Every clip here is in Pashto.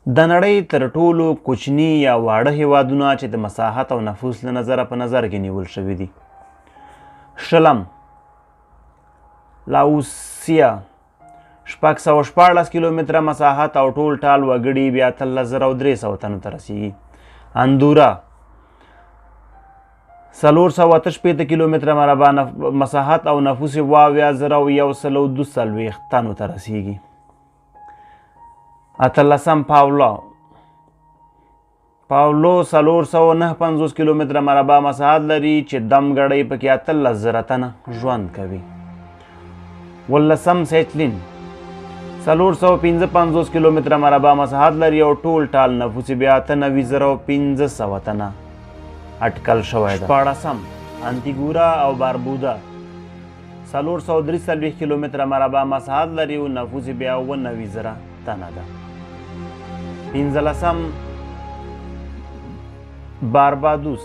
د نړۍ تر ټولو کوچني یا واړه هیوادونه چې د مساحت او نفوس له نظره په نظر کې نیول شوي دي: شلم لاوسیا 614 کیلومتره مساحت او ټول ټال وګړي بیا 13,300 تنو ته رسیږي. اندورا 468 کیلومتره مربع مساحت او نفوس 22,142 تنو ته رسیږي. اتلسم پاولو 459 کیلومتره مربع مساحت لري چې دمګړۍ پکې 18,000 تنه ژوند کوي. ولسم سیچلین 455 کیلومتره مربع مساحت لري او ټول ټال نفوس بیا 93,500 تنه اټکل شوی ده. 14 انتیګورا او باربودا 443 کیلومتره مربع مساحت لري او نفوس بیا 90,000 تنه ده. 15 باربادوس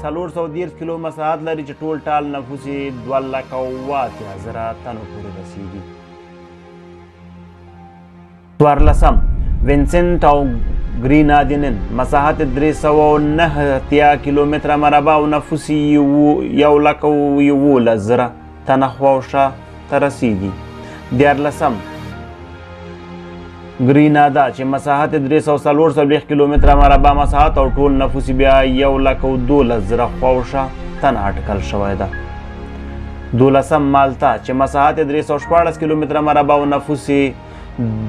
410 کیلو مساحت لري چې ټول ټال نفوس 2,80,000 تنو پورې رسیږي. 14 وینسنټ او ګریناډینن مساحت 309 کیلومتره مربع او نفوس 1,11,000 تنه خواوشا ته رسیږي. 14 ګرینادا چې مساحت 340 کیلومتره مربع مساحت او ټول نفوس بیا 1,12,000 خواوشا تنه اټکل شوی ده. 12 مالتا چې مساحت 314 کیلومتره مربع او نفوس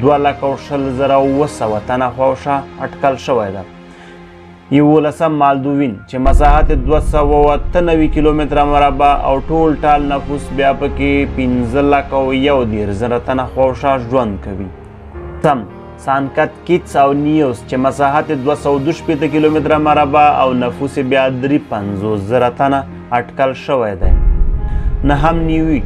2,20,900 تنه خواوشا اټکل شوی ده. 11 مالدوین چې مساحت 298 کیلومتره مربع او ټول ټال نفوس بیا پکې 15,110 تنه خواوشا ژوند کوي. سانکت کیټس او نیوس چې مساحت 242 کیلومتره مربع او نفوس بیا 53,000 تنه اټکل شوی دی. 9 نیوي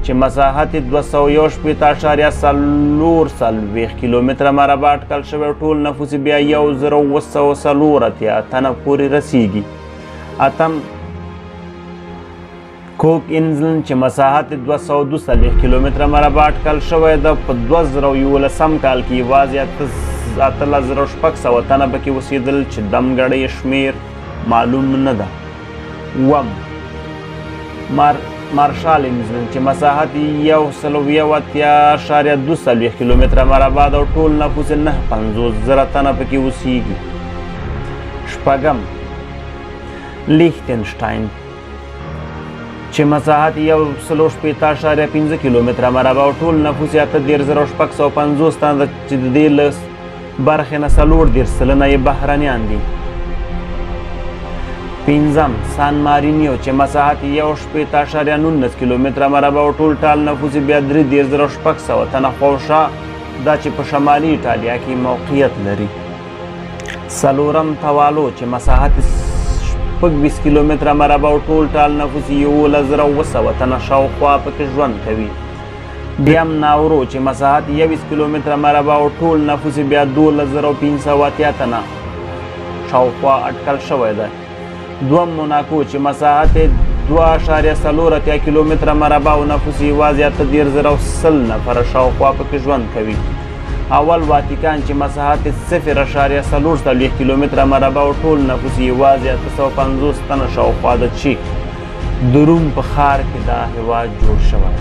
چې مساحت 261.4 کیلومتره مربع اټکل شوی او ټول نفوس بیا 1,240 تنه پورې رسیږي. 8 کوک انزلن چې مساحت 242 کیلومتره مربع اټکل شوی ده. په 2011 کال کې یوازې 8,600 تنه پکې اوسېدل چې دمګړۍ شمېر معلوم نه ده. 9 مارشال انزلن چې مساحت 180.2 کیلومتره مربع ده او ټول نفوس 59,000 تنه پکې اوسېږي. 10 لیختنشټاین چې مساحت 160.5 کیلومتره مربع او ټول نفوس 13,650 تنه چې د دې له برخې نه 40% یې بهرنیان دي. 15 سان مارینیو چې مساحت 1.19 کیلومتره مربع او ټول ټال نفوس بیا 13,600 تنه خواوشا دا چې په شمالي ایټالیا کې موقعیت لري. 4 توالو چې مساحت 20 کیلومتره مربع او ټول ټال نفوس 11,200 تنه شاوخوا پکې ژوند کوي. 10 ناورو چې مساحت 20 کیلومتره مربع او ټول نفوس بیا 2,580 تنه شاوخوا اټکل شوی دی. 2 موناکو چې مساحت 2.4 کیلومتره مربع او نفوس یوازې 13,100 نفره شاوخوا پکې ژوند کوي. اول واتیکان چې مساحت 0.40 کیلومتره مربع او ټول نفوس یوازې 850 تنه شاوخوا ده چې د روم په ښار کې دا هیواد جوړ شوی.